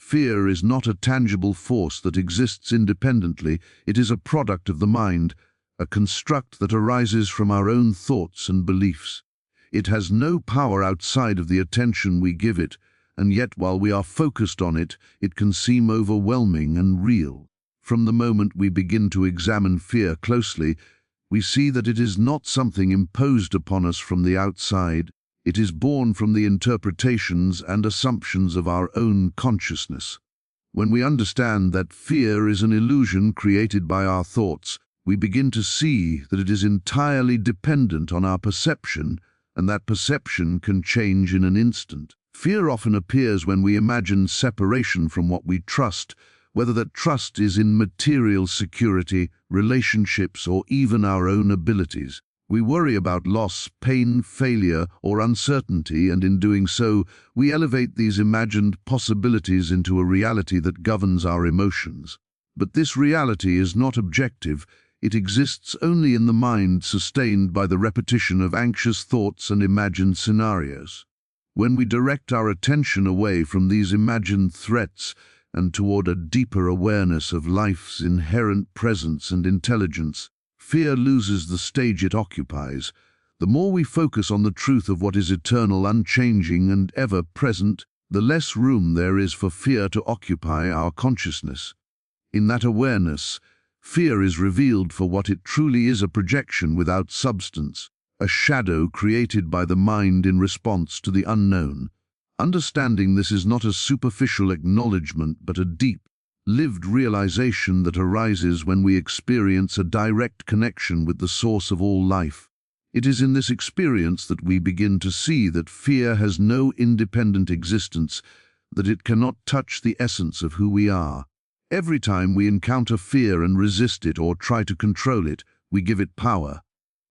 Fear is not a tangible force that exists independently. It is a product of the mind, a construct that arises from our own thoughts and beliefs. It has no power outside of the attention we give it, and yet while we are focused on it, it can seem overwhelming and real. From the moment we begin to examine fear closely, we see that it is not something imposed upon us from the outside. It is born from the interpretations and assumptions of our own consciousness. When we understand that fear is an illusion created by our thoughts, we begin to see that it is entirely dependent on our perception, and that perception can change in an instant. Fear often appears when we imagine separation from what we trust, whether that trust is in material security, relationships, or even our own abilities. We worry about loss, pain, failure, or uncertainty, and in doing so, we elevate these imagined possibilities into a reality that governs our emotions. But this reality is not objective. It exists only in the mind, sustained by the repetition of anxious thoughts and imagined scenarios. When we direct our attention away from these imagined threats and toward a deeper awareness of life's inherent presence and intelligence, fear loses the stage it occupies. The more we focus on the truth of what is eternal, unchanging, and ever-present, the less room there is for fear to occupy our consciousness. In that awareness, fear is revealed for what it truly is: a projection without substance, a shadow created by the mind in response to the unknown. Understanding this is not a superficial acknowledgement, but a deep, lived realization that arises when we experience a direct connection with the source of all life. It is in this experience that we begin to see that fear has no independent existence, that it cannot touch the essence of who we are. Every time we encounter fear and resist it or try to control it, we give it power.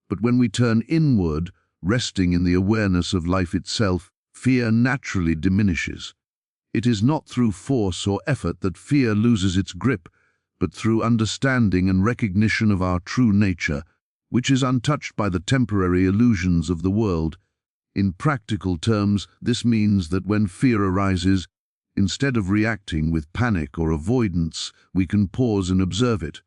But when we turn inward, resting in the awareness of life itself, fear naturally diminishes. It is not through force or effort that fear loses its grip, but through understanding and recognition of our true nature, which is untouched by the temporary illusions of the world. In practical terms, this means that when fear arises, instead of reacting with panic or avoidance, we can pause and observe it.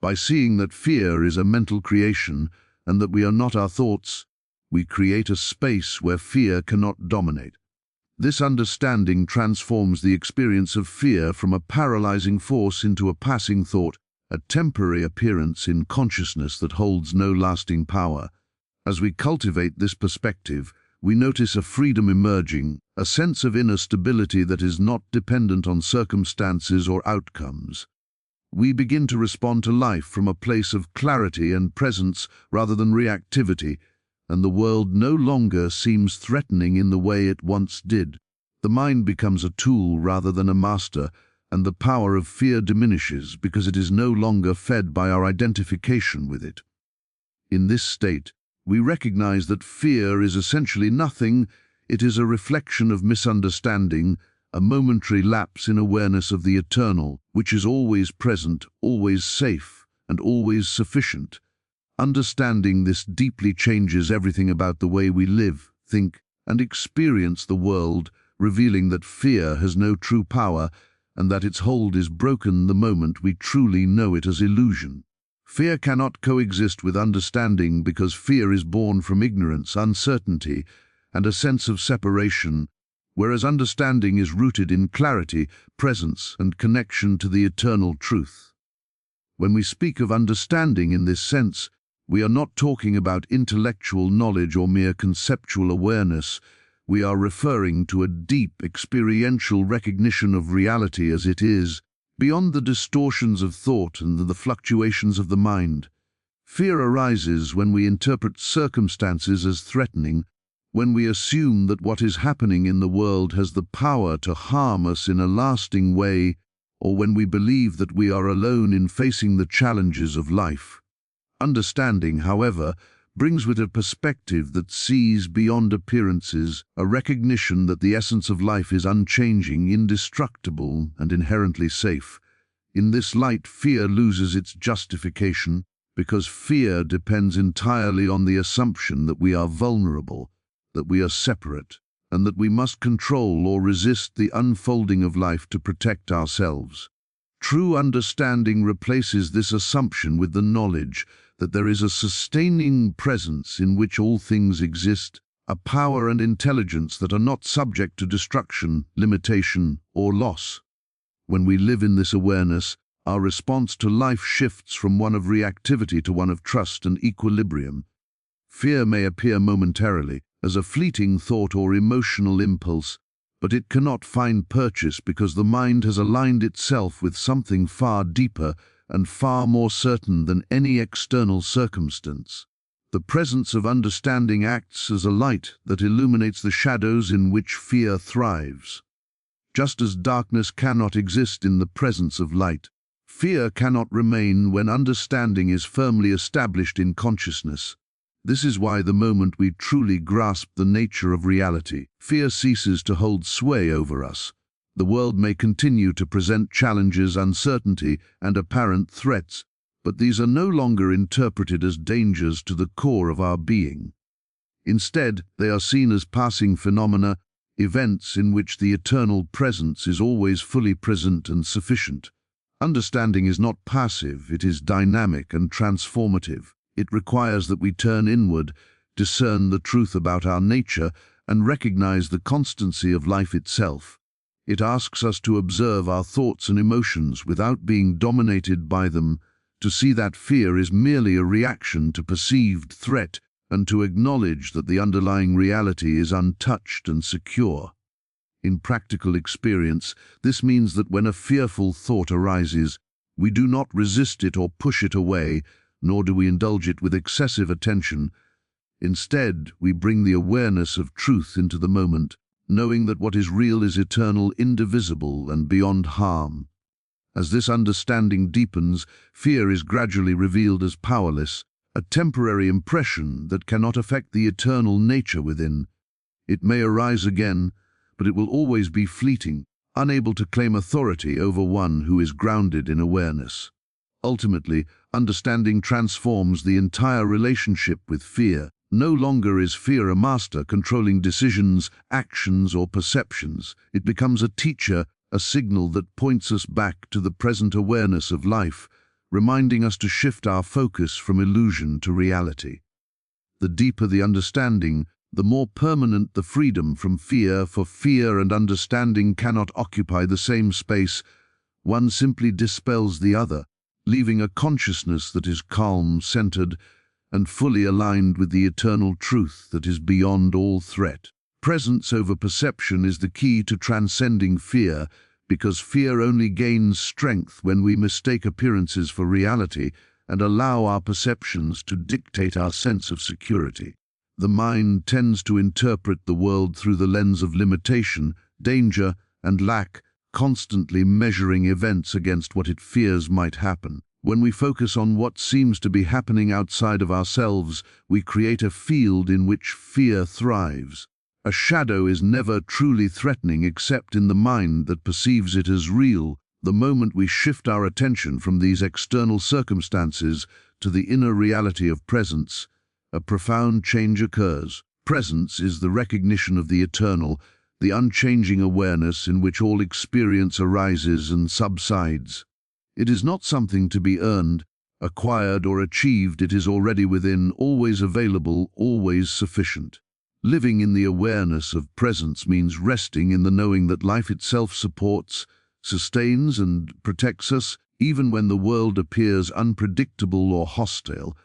By seeing that fear is a mental creation and that we are not our thoughts, we create a space where fear cannot dominate. This understanding transforms the experience of fear from a paralyzing force into a passing thought, a temporary appearance in consciousness that holds no lasting power. As we cultivate this perspective, we notice a freedom emerging, a sense of inner stability that is not dependent on circumstances or outcomes. We begin to respond to life from a place of clarity and presence rather than reactivity, and the world no longer seems threatening in the way it once did. The mind becomes a tool rather than a master, and the power of fear diminishes because it is no longer fed by our identification with it. In this state, we recognize that fear is essentially nothing. It is a reflection of misunderstanding, a momentary lapse in awareness of the eternal, which is always present, always safe, and always sufficient. Understanding this deeply changes everything about the way we live, think, and experience the world, revealing that fear has no true power and that its hold is broken the moment we truly know it as illusion. Fear cannot coexist with understanding because fear is born from ignorance, uncertainty, and a sense of separation, whereas understanding is rooted in clarity, presence, and connection to the eternal truth. When we speak of understanding in this sense, we are not talking about intellectual knowledge or mere conceptual awareness. We are referring to a deep experiential recognition of reality as it is, beyond the distortions of thought and the fluctuations of the mind. Fear arises when we interpret circumstances as threatening, when we assume that what is happening in the world has the power to harm us in a lasting way, or when we believe that we are alone in facing the challenges of life. Understanding, however, brings with it a perspective that sees beyond appearances, a recognition that the essence of life is unchanging, indestructible, and inherently safe. In this light, fear loses its justification, because fear depends entirely on the assumption that we are vulnerable, that we are separate, and that we must control or resist the unfolding of life to protect ourselves. True understanding replaces this assumption with the knowledge that there is a sustaining presence in which all things exist, a power and intelligence that are not subject to destruction, limitation, or loss. When we live in this awareness, our response to life shifts from one of reactivity to one of trust and equilibrium. Fear may appear momentarily, as a fleeting thought or emotional impulse, but it cannot find purchase because the mind has aligned itself with something far deeper and far more certain than any external circumstance. The presence of understanding acts as a light that illuminates the shadows in which fear thrives. Just as darkness cannot exist in the presence of light, fear cannot remain when understanding is firmly established in consciousness. This is why the moment we truly grasp the nature of reality, fear ceases to hold sway over us. The world may continue to present challenges, uncertainty, and apparent threats, but these are no longer interpreted as dangers to the core of our being. Instead, they are seen as passing phenomena, events in which the eternal presence is always fully present and sufficient. Understanding is not passive, it is dynamic and transformative. It requires that we turn inward, discern the truth about our nature, and recognize the constancy of life itself. It asks us to observe our thoughts and emotions without being dominated by them, to see that fear is merely a reaction to perceived threat, and to acknowledge that the underlying reality is untouched and secure. In practical experience, this means that when a fearful thought arises, we do not resist it or push it away, nor do we indulge it with excessive attention. Instead, we bring the awareness of truth into the moment, knowing that what is real is eternal, indivisible, and beyond harm. As this understanding deepens, fear is gradually revealed as powerless, a temporary impression that cannot affect the eternal nature within. It may arise again, but it will always be fleeting, unable to claim authority over one who is grounded in awareness. Ultimately, understanding transforms the entire relationship with fear. No longer is fear a master controlling decisions, actions, or perceptions. It becomes a teacher, a signal that points us back to the present awareness of life, reminding us to shift our focus from illusion to reality. The deeper the understanding, the more permanent the freedom from fear, for fear and understanding cannot occupy the same space. One simply dispels the other, leaving a consciousness that is calm, centered, and fully aligned with the eternal truth that is beyond all threat. Presence over perception is the key to transcending fear, because fear only gains strength when we mistake appearances for reality and allow our perceptions to dictate our sense of security. The mind tends to interpret the world through the lens of limitation, danger, and lack, constantly measuring events against what it fears might happen. When we focus on what seems to be happening outside of ourselves, we create a field in which fear thrives. A shadow is never truly threatening except in the mind that perceives it as real. The moment we shift our attention from these external circumstances to the inner reality of presence, a profound change occurs. Presence is the recognition of the eternal, the unchanging awareness in which all experience arises and subsides. It is not something to be earned, acquired, or achieved. It is already within, always available, always sufficient. Living in the awareness of presence means resting in the knowing that life itself supports, sustains, and protects us, even when the world appears unpredictable or hostile.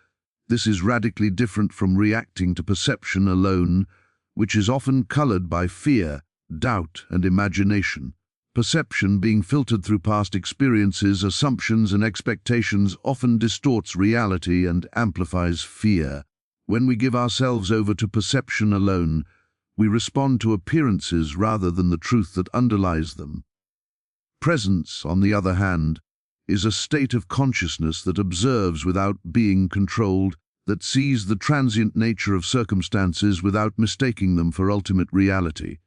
This is radically different from reacting to perception alone, which is often colored by fear, doubt, and imagination. Perception, being filtered through past experiences, assumptions, and expectations, often distorts reality and amplifies fear. When we give ourselves over to perception alone, we respond to appearances rather than the truth that underlies them. Presence, on the other hand, is a state of consciousness that observes without being controlled, that sees the transient nature of circumstances without mistaking them for ultimate reality.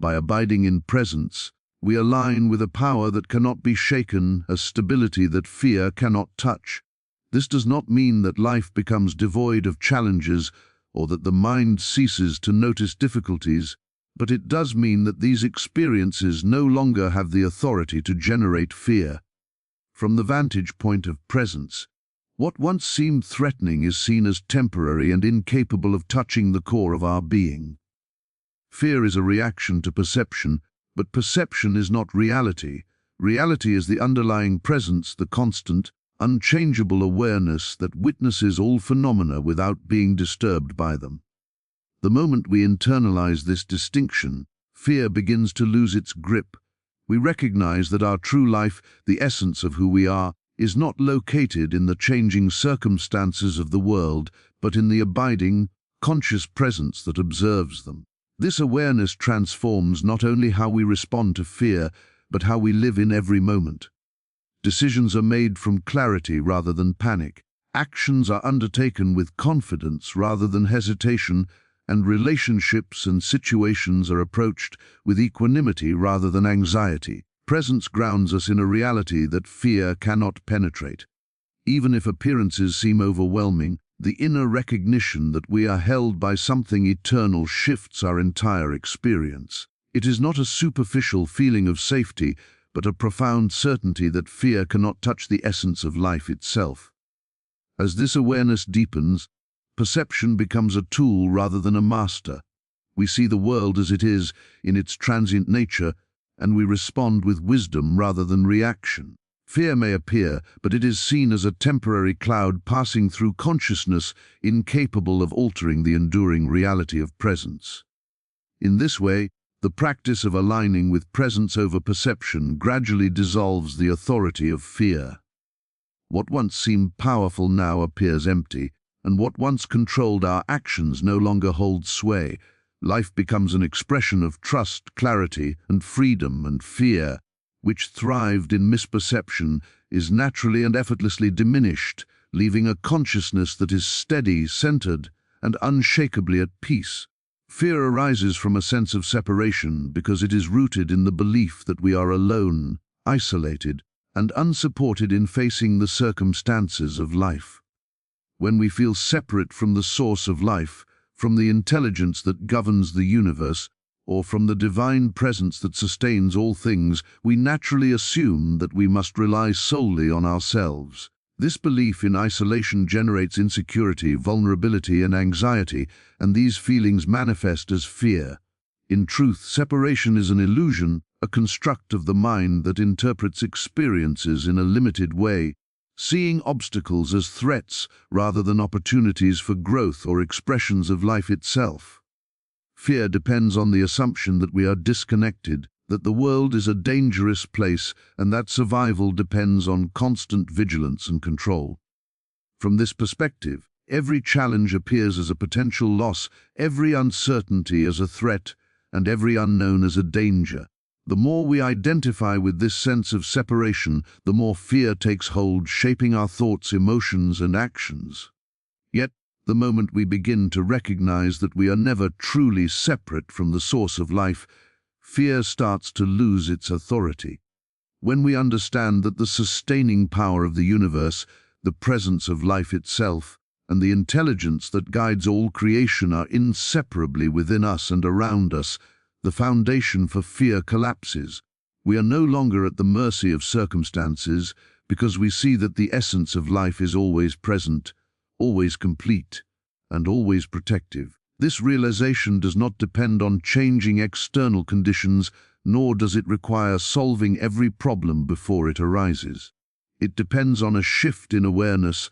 By abiding in presence, we align with a power that cannot be shaken, a stability that fear cannot touch. This does not mean that life becomes devoid of challenges or that the mind ceases to notice difficulties, but it does mean that these experiences no longer have the authority to generate fear. From the vantage point of presence, what once seemed threatening is seen as temporary and incapable of touching the core of our being. Fear is a reaction to perception, but perception is not reality. Reality is the underlying presence, the constant, unchangeable awareness that witnesses all phenomena without being disturbed by them. The moment we internalize this distinction, fear begins to lose its grip. We recognize that our true life, the essence of who we are, is not located in the changing circumstances of the world, but in the abiding, conscious presence that observes them. This awareness transforms not only how we respond to fear, but how we live in every moment. Decisions are made from clarity rather than panic. Actions are undertaken with confidence rather than hesitation, and relationships and situations are approached with equanimity rather than anxiety. Presence grounds us in a reality that fear cannot penetrate. Even if appearances seem overwhelming, the inner recognition that we are held by something eternal shifts our entire experience. It is not a superficial feeling of safety, but a profound certainty that fear cannot touch the essence of life itself. As this awareness deepens, perception becomes a tool rather than a master. We see the world as it is, in its transient nature, and we respond with wisdom rather than reaction. Fear may appear, but it is seen as a temporary cloud passing through consciousness, incapable of altering the enduring reality of presence. In this way, the practice of aligning with presence over perception gradually dissolves the authority of fear. What once seemed powerful now appears empty, and what once controlled our actions no longer holds sway. Life becomes an expression of trust, clarity, and freedom, and fear, which thrived in misperception, is naturally and effortlessly diminished, leaving a consciousness that is steady, centered, and unshakably at peace. Fear arises from a sense of separation because it is rooted in the belief that we are alone, isolated, and unsupported in facing the circumstances of life. When we feel separate from the source of life, from the intelligence that governs the universe, or from the divine presence that sustains all things, we naturally assume that we must rely solely on ourselves. This belief in isolation generates insecurity, vulnerability, and anxiety, and these feelings manifest as fear. In truth, separation is an illusion, a construct of the mind that interprets experiences in a limited way, seeing obstacles as threats rather than opportunities for growth or expressions of life itself. Fear depends on the assumption that we are disconnected, that the world is a dangerous place, and that survival depends on constant vigilance and control. From this perspective, every challenge appears as a potential loss, every uncertainty as a threat, and every unknown as a danger. The more we identify with this sense of separation, the more fear takes hold, shaping our thoughts, emotions, and actions. Yet, the moment we begin to recognize that we are never truly separate from the source of life, fear starts to lose its authority. When we understand that the sustaining power of the universe, the presence of life itself, and the intelligence that guides all creation are inseparably within us and around us, the foundation for fear collapses. We are no longer at the mercy of circumstances because we see that the essence of life is always present, always complete, and always protective. This realization does not depend on changing external conditions, nor does it require solving every problem before it arises. It depends on a shift in awareness,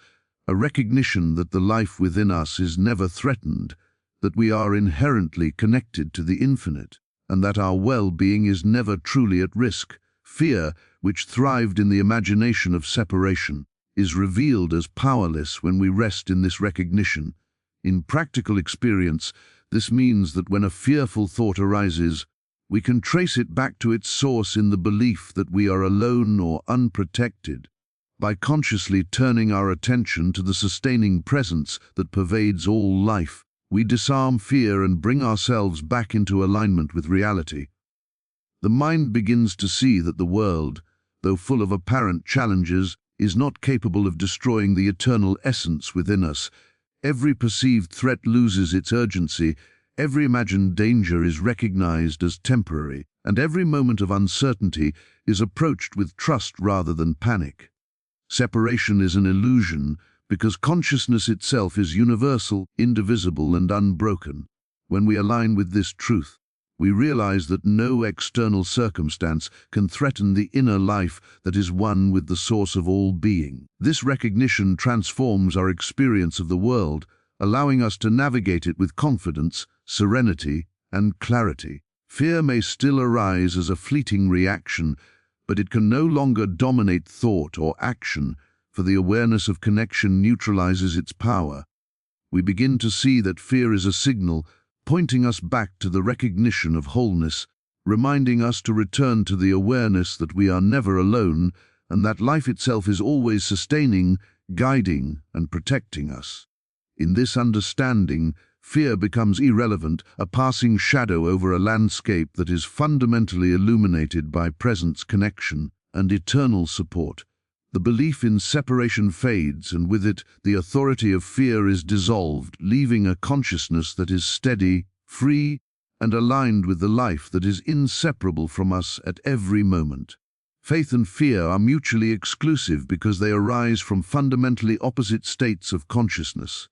a recognition that the life within us is never threatened, that we are inherently connected to the infinite, and that our well-being is never truly at risk. Fear, which thrived in the imagination of separation, is revealed as powerless when we rest in this recognition. In practical experience, this means that when a fearful thought arises, we can trace it back to its source in the belief that we are alone or unprotected. By consciously turning our attention to the sustaining presence that pervades all life, we disarm fear and bring ourselves back into alignment with reality. The mind begins to see that the world, though full of apparent challenges, is not capable of destroying the eternal essence within us. Every perceived threat loses its urgency, Every imagined danger is recognized as temporary, and every moment of uncertainty is approached with trust rather than panic. Separation is an illusion because consciousness itself is universal, indivisible, and unbroken. When we align with this truth, we realize that no external circumstance can threaten the inner life that is one with the source of all being. This recognition transforms our experience of the world, allowing us to navigate it with confidence, serenity, and clarity. Fear may still arise as a fleeting reaction, but it can no longer dominate thought or action, for the awareness of connection neutralizes its power. We begin to see that fear is a signal, pointing us back to the recognition of wholeness, reminding us to return to the awareness that we are never alone and that life itself is always sustaining, guiding, and protecting us. In this understanding, fear becomes irrelevant, a passing shadow over a landscape that is fundamentally illuminated by presence, connection, and eternal support. The belief in separation fades, and with it, the authority of fear is dissolved, leaving a consciousness that is steady, free, and aligned with the life that is inseparable from us at every moment. Faith and fear are mutually exclusive because they arise from fundamentally opposite states of consciousness.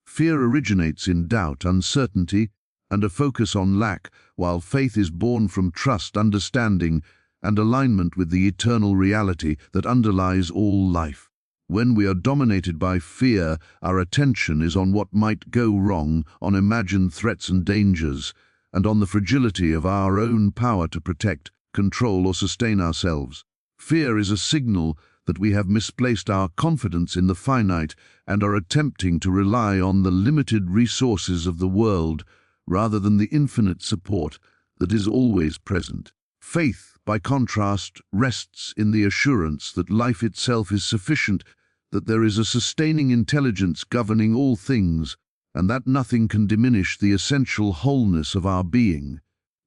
Fear originates in doubt, uncertainty, and a focus on lack, while faith is born from trust, understanding, and alignment with the eternal reality that underlies all life. When we are dominated by fear, our attention is on what might go wrong, on imagined threats and dangers, and on the fragility of our own power to protect, control, or sustain ourselves. Fear is a signal that we have misplaced our confidence in the finite and are attempting to rely on the limited resources of the world rather than the infinite support that is always present. Faith, by contrast, rests in the assurance that life itself is sufficient, that there is a sustaining intelligence governing all things, and that nothing can diminish the essential wholeness of our being.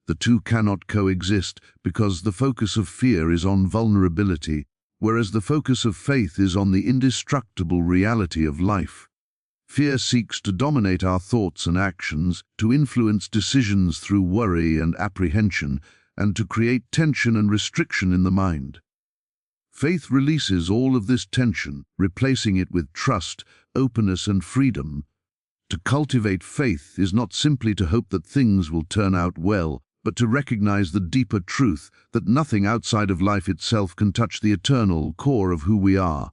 The two cannot coexist because the focus of fear is on vulnerability, whereas the focus of faith is on the indestructible reality of life. Fear seeks to dominate our thoughts and actions, to influence decisions through worry and apprehension, and to create tension and restriction in the mind. Faith releases all of this tension, replacing it with trust, openness, and freedom. To cultivate faith is not simply to hope that things will turn out well, but to recognize the deeper truth that nothing outside of life itself can touch the eternal core of who we are.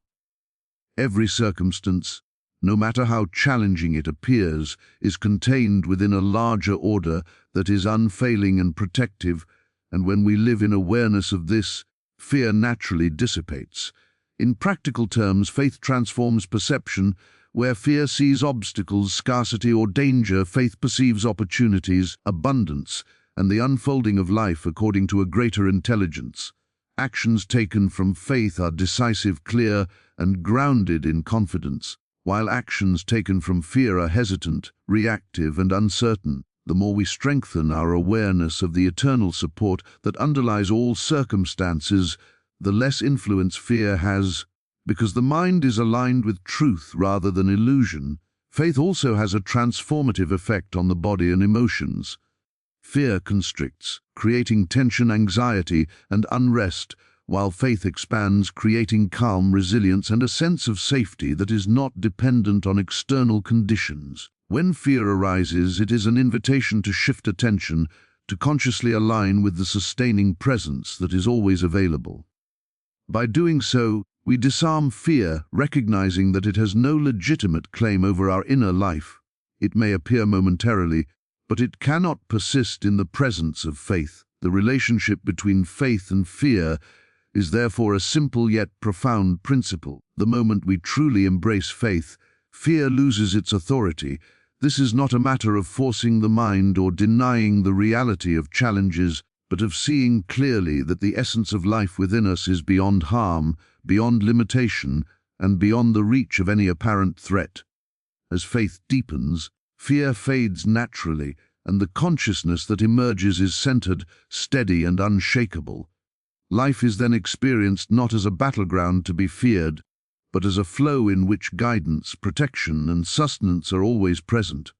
Every circumstance, no matter how challenging it appears, is contained within a larger order that is unfailing and protective, and when we live in awareness of this, fear naturally dissipates. In practical terms, faith transforms perception. Where fear sees obstacles, scarcity, or danger, faith perceives opportunities, abundance, and the unfolding of life according to a greater intelligence. Actions taken from faith are decisive, clear, and grounded in confidence, while actions taken from fear are hesitant, reactive, and uncertain. The more we strengthen our awareness of the eternal support that underlies all circumstances, the less influence fear has, because the mind is aligned with truth rather than illusion. Faith also has a transformative effect on the body and emotions. Fear constricts, creating tension, anxiety, and unrest, while faith expands, creating calm, resilience, and a sense of safety that is not dependent on external conditions. When fear arises, it is an invitation to shift attention, to consciously align with the sustaining presence that is always available. By doing so, we disarm fear, recognizing that it has no legitimate claim over our inner life. It may appear momentarily, but it cannot persist in the presence of faith. The relationship between faith and fear is therefore a simple yet profound principle. The moment we truly embrace faith, fear loses its authority. This is not a matter of forcing the mind or denying the reality of challenges, but of seeing clearly that the essence of life within us is beyond harm, beyond limitation, and beyond the reach of any apparent threat. As faith deepens, fear fades naturally, and the consciousness that emerges is centered, steady, and unshakable. Life is then experienced not as a battleground to be feared, but as a flow in which guidance, protection, and sustenance are always present.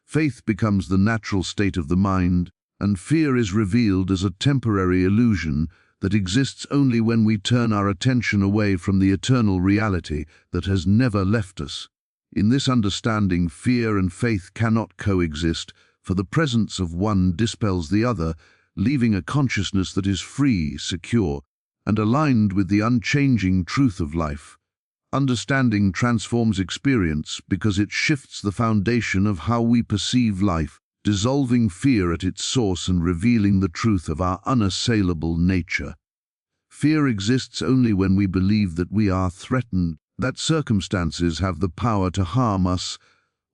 Faith becomes the natural state of the mind, and fear is revealed as a temporary illusion that exists only when we turn our attention away from the eternal reality that has never left us. In this understanding, fear and faith cannot coexist, for the presence of one dispels the other, leaving a consciousness that is free, secure, and aligned with the unchanging truth of life. Understanding transforms experience because it shifts the foundation of how we perceive life, dissolving fear at its source and revealing the truth of our unassailable nature. Fear exists only when we believe that we are threatened, that circumstances have the power to harm us,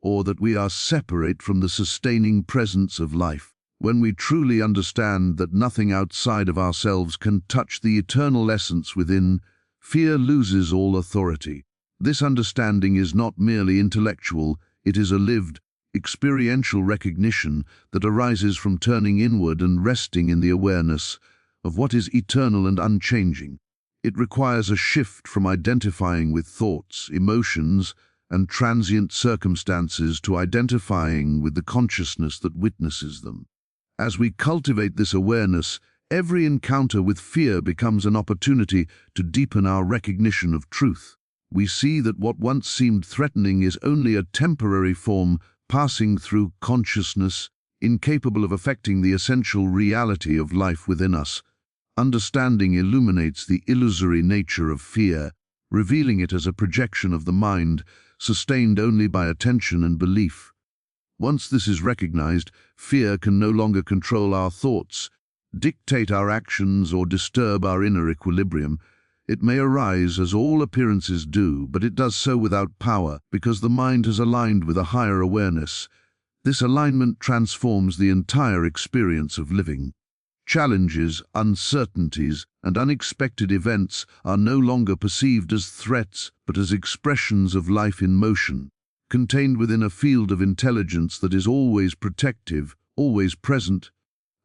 or that we are separate from the sustaining presence of life. When we truly understand that nothing outside of ourselves can touch the eternal essence within, fear loses all authority. This understanding is not merely intellectual, it is a lived, experiential recognition that arises from turning inward and resting in the awareness of what is eternal and unchanging. It requires a shift from identifying with thoughts, emotions, and transient circumstances to identifying with the consciousness that witnesses them. As we cultivate this awareness, every encounter with fear becomes an opportunity to deepen our recognition of truth. We see that what once seemed threatening is only a temporary form passing through consciousness, incapable of affecting the essential reality of life within us. Understanding illuminates the illusory nature of fear, revealing it as a projection of the mind, sustained only by attention and belief. Once this is recognized, fear can no longer control our thoughts, dictate our actions, or disturb our inner equilibrium. It may arise as all appearances do, but it does so without power because the mind has aligned with a higher awareness. This alignment transforms the entire experience of living. Challenges, uncertainties, and unexpected events are no longer perceived as threats, but as expressions of life in motion, contained within a field of intelligence that is always protective, always present,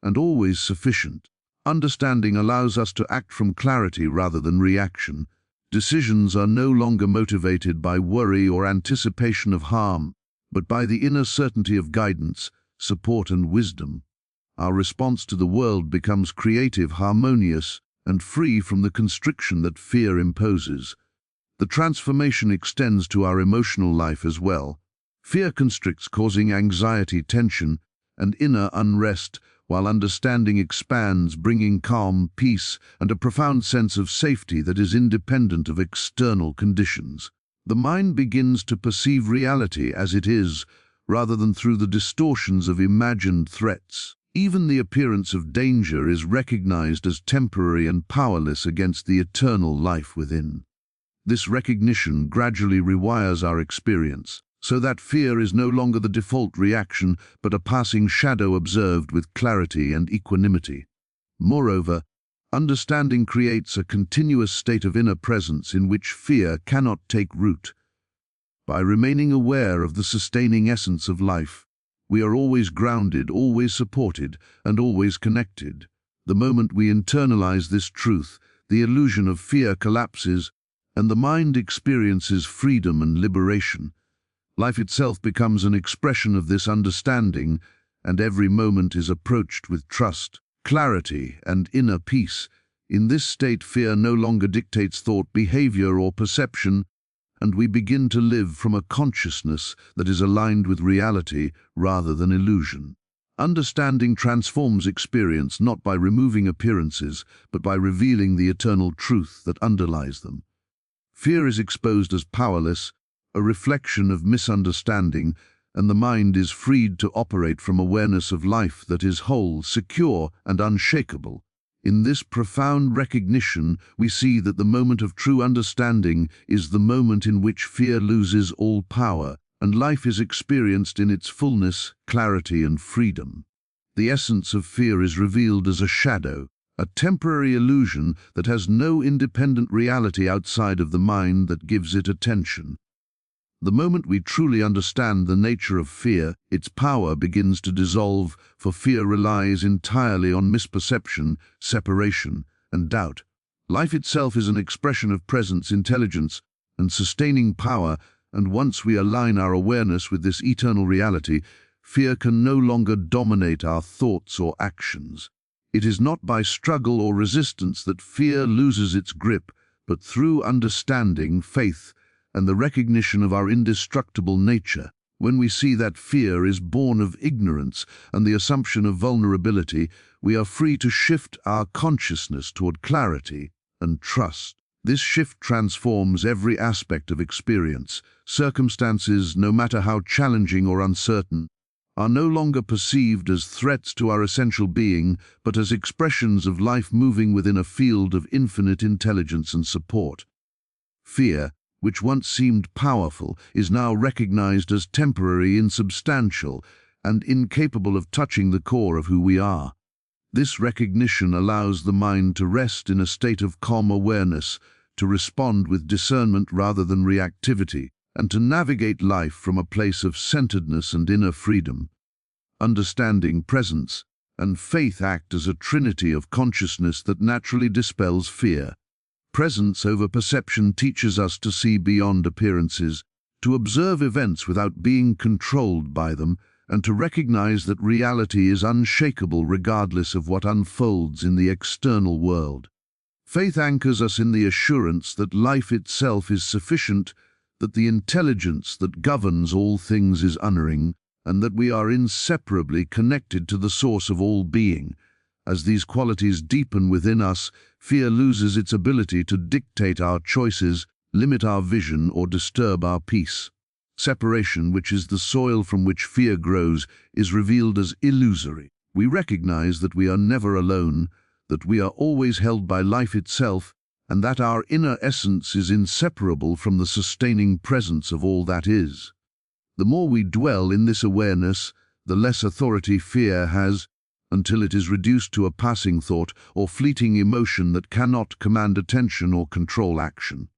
and always sufficient. Understanding allows us to act from clarity rather than reaction. Decisions are no longer motivated by worry or anticipation of harm, but by the inner certainty of guidance, support, and wisdom. Our response to the world becomes creative, harmonious, and free from the constriction that fear imposes. The transformation extends to our emotional life as well. Fear constricts, causing anxiety, tension, and inner unrest, while understanding expands, bringing calm, peace, and a profound sense of safety that is independent of external conditions. The mind begins to perceive reality as it is, rather than through the distortions of imagined threats. Even the appearance of danger is recognized as temporary and powerless against the eternal life within. This recognition gradually rewires our experience, so that fear is no longer the default reaction, but a passing shadow observed with clarity and equanimity. Moreover, understanding creates a continuous state of inner presence in which fear cannot take root. By remaining aware of the sustaining essence of life, we are always grounded, always supported, and always connected. The moment we internalize this truth, the illusion of fear collapses, and the mind experiences freedom and liberation. Life itself becomes an expression of this understanding, and every moment is approached with trust, clarity, and inner peace. In this state, fear no longer dictates thought, behavior, or perception, and we begin to live from a consciousness that is aligned with reality rather than illusion. Understanding transforms experience not by removing appearances, but by revealing the eternal truth that underlies them. Fear is exposed as powerless, a reflection of misunderstanding, and the mind is freed to operate from awareness of life that is whole, secure, and unshakable. In this profound recognition, we see that the moment of true understanding is the moment in which fear loses all power, and life is experienced in its fullness, clarity, and freedom. The essence of fear is revealed as a shadow, a temporary illusion that has no independent reality outside of the mind that gives it attention. The moment we truly understand the nature of fear, its power begins to dissolve, for fear relies entirely on misperception, separation, and doubt. Life itself is an expression of presence, intelligence, and sustaining power, and once we align our awareness with this eternal reality, fear can no longer dominate our thoughts or actions. It is not by struggle or resistance that fear loses its grip, but through understanding, faith, and the recognition of our indestructible nature. When we see that fear is born of ignorance and the assumption of vulnerability, we are free to shift our consciousness toward clarity and trust. This shift transforms every aspect of experience. Circumstances, no matter how challenging or uncertain, are no longer perceived as threats to our essential being, but as expressions of life moving within a field of infinite intelligence and support. Fear, which once seemed powerful, is now recognized as temporary, insubstantial, and incapable of touching the core of who we are. This recognition allows the mind to rest in a state of calm awareness, to respond with discernment rather than reactivity, and to navigate life from a place of centeredness and inner freedom. Understanding, presence, and faith act as a trinity of consciousness that naturally dispels fear. Presence over perception teaches us to see beyond appearances, to observe events without being controlled by them, and to recognize that reality is unshakable regardless of what unfolds in the external world. Faith anchors us in the assurance that life itself is sufficient, that the intelligence that governs all things is unerring, and that we are inseparably connected to the source of all being. As these qualities deepen within us, fear loses its ability to dictate our choices, limit our vision, or disturb our peace. Separation, which is the soil from which fear grows, is revealed as illusory. We recognize that we are never alone, that we are always held by life itself, and that our inner essence is inseparable from the sustaining presence of all that is. The more we dwell in this awareness, the less authority fear has, until it is reduced to a passing thought or fleeting emotion that cannot command attention or control action.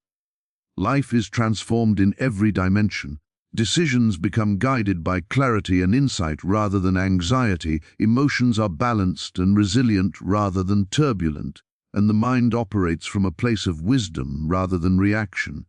Life is transformed in every dimension. Decisions become guided by clarity and insight rather than anxiety, emotions are balanced and resilient rather than turbulent, and the mind operates from a place of wisdom rather than reaction.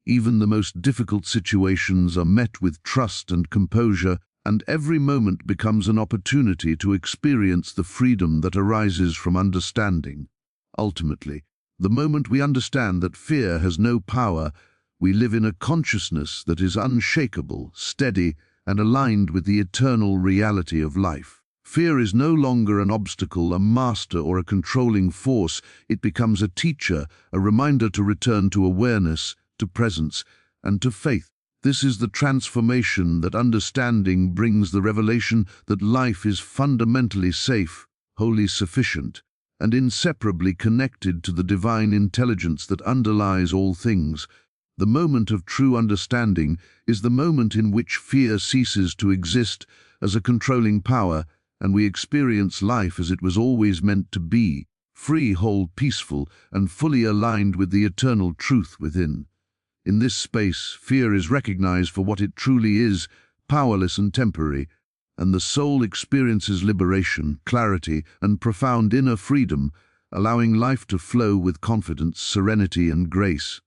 Even the most difficult situations are met with trust and composure, and every moment becomes an opportunity to experience the freedom that arises from understanding. Ultimately, the moment we understand that fear has no power, we live in a consciousness that is unshakable, steady, and aligned with the eternal reality of life. Fear is no longer an obstacle, a master, or a controlling force. It becomes a teacher, a reminder to return to awareness, to presence, and to faith. This is the transformation that understanding brings, the revelation that life is fundamentally safe, wholly sufficient, and inseparably connected to the divine intelligence that underlies all things. The moment of true understanding is the moment in which fear ceases to exist as a controlling power, and we experience life as it was always meant to be, free, whole, peaceful, and fully aligned with the eternal truth within. In this space, fear is recognized for what it truly is, powerless and temporary, and the soul experiences liberation, clarity, and profound inner freedom, allowing life to flow with confidence, serenity, and grace.